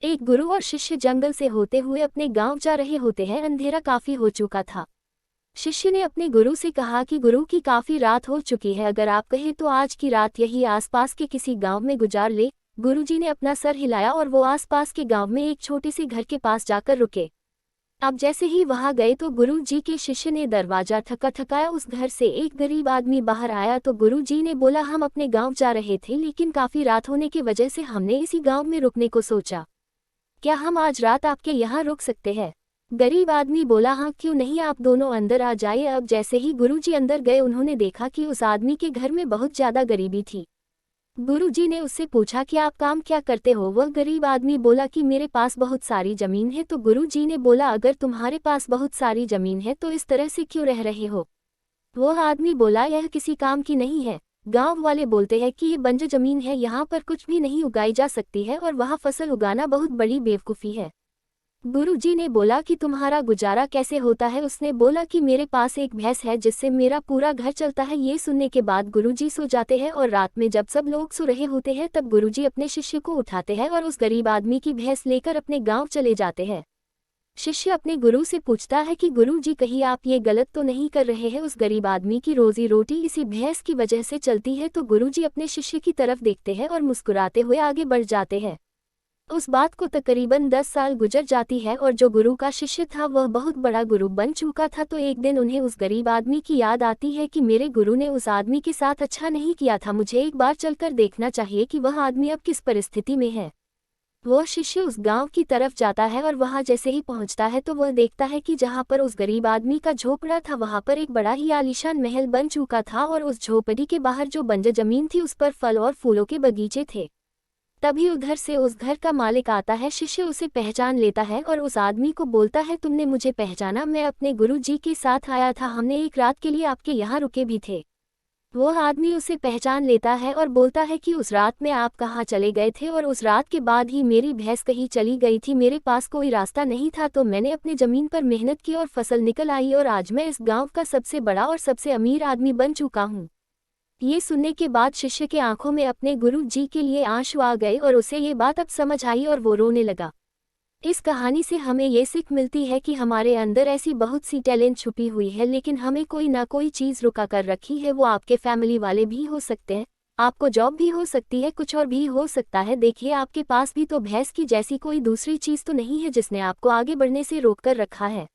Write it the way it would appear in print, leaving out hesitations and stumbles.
एक गुरु और शिष्य जंगल से होते हुए अपने गांव जा रहे होते हैं। अंधेरा काफी हो चुका था। शिष्य ने अपने गुरु से कहा कि गुरु की काफी रात हो चुकी है, अगर आप कहें तो आज की रात यही आसपास के किसी गांव में गुजार ले। गुरुजी ने अपना सर हिलाया और वो आसपास के गांव में एक छोटे से घर के पास जाकर रुके। अब जैसे ही वहां गए तो गुरु जी के शिष्य ने दरवाजा ठकाया। उस घर से एक गरीब आदमी बाहर आया तो गुरु जी ने बोला, हम अपने गांव जा रहे थे लेकिन काफी रात होने की वजह से हमने इसी गांव में रुकने को सोचा। क्या हम आज रात आपके यहाँ रुक सकते हैं? गरीब आदमी बोला, हाँ क्यों नहीं, आप दोनों अंदर आ जाइए। अब जैसे ही गुरुजी अंदर गए उन्होंने देखा कि उस आदमी के घर में बहुत ज्यादा गरीबी थी। गुरुजी ने उससे पूछा कि आप काम क्या करते हो? वह गरीब आदमी बोला कि मेरे पास बहुत सारी जमीन है। तो गुरुजी ने बोला, अगर तुम्हारे पास बहुत सारी जमीन है तो इस तरह से क्यों रह रहे हो? वह आदमी बोला, यह किसी काम की नहीं है। गांव वाले बोलते हैं कि ये बंजर जमीन है, यहाँ पर कुछ भी नहीं उगाई जा सकती है और वहाँ फसल उगाना बहुत बड़ी बेवकूफ़ी है। गुरुजी ने बोला कि तुम्हारा गुजारा कैसे होता है? उसने बोला कि मेरे पास एक भैंस है जिससे मेरा पूरा घर चलता है। ये सुनने के बाद गुरुजी सो जाते हैं और रात में जब सब लोग सो रहे होते हैं तब गुरुजी अपने शिष्य को उठाते हैं और उस गरीब आदमी की भैंस लेकर अपने गाँव चले जाते हैं। शिष्य अपने गुरु से पूछता है कि गुरुजी कहीं आप ये गलत तो नहीं कर रहे हैं? उस गरीब आदमी की रोजी रोटी इसी भैंस की वजह से चलती है। तो गुरुजी अपने शिष्य की तरफ देखते हैं और मुस्कुराते हुए आगे बढ़ जाते हैं। उस बात को तकरीबन 10 साल गुजर जाती है और जो गुरु का शिष्य था वह बहुत बड़ा गुरु बन चुका था। तो एक दिन उन्हें उस गरीब आदमी की याद आती है कि मेरे गुरु ने उस आदमी के साथ अच्छा नहीं किया था, मुझे एक बार चलकर देखना चाहिए कि वह आदमी अब किस परिस्थिति में है। वह शिष्य उस गांव की तरफ जाता है और वहां जैसे ही पहुंचता है तो वह देखता है कि जहां पर उस गरीब आदमी का झोपड़ा था वहां पर एक बड़ा ही आलीशान महल बन चुका था और उस झोपड़ी के बाहर जो बंजर जमीन थी उस पर फल और फूलों के बगीचे थे। तभी उधर से उस घर का मालिक आता है। शिष्य उसे पहचान लेता है और उस आदमी को बोलता है, तुमने मुझे पहचाना? मैं अपने गुरु जी के साथ आया था, हमने एक रात के लिए आपके यहाँ रुके भी थे। वह आदमी उसे पहचान लेता है और बोलता है कि उस रात में आप कहाँ चले गए थे? और उस रात के बाद ही मेरी भैंस कहीं चली गई थी, मेरे पास कोई रास्ता नहीं था, तो मैंने अपनी ज़मीन पर मेहनत की और फसल निकल आई और आज मैं इस गांव का सबसे बड़ा और सबसे अमीर आदमी बन चुका हूँ। ये सुनने के बाद शिष्य के आंखों में अपने गुरु जी के लिए आंसू आ गए और उसे ये बात अब समझ आई और वो रोने लगा। इस कहानी से हमें ये सीख मिलती है कि हमारे अंदर ऐसी बहुत सी टैलेंट छुपी हुई है लेकिन हमें कोई ना कोई चीज़ रुका कर रखी है। वो आपके फैमिली वाले भी हो सकते हैं, आपको जॉब भी हो सकती है, कुछ और भी हो सकता है। देखिए, आपके पास भी तो भैंस की जैसी कोई दूसरी चीज़ तो नहीं है जिसने आपको आगे बढ़ने से रोक कर रखा है।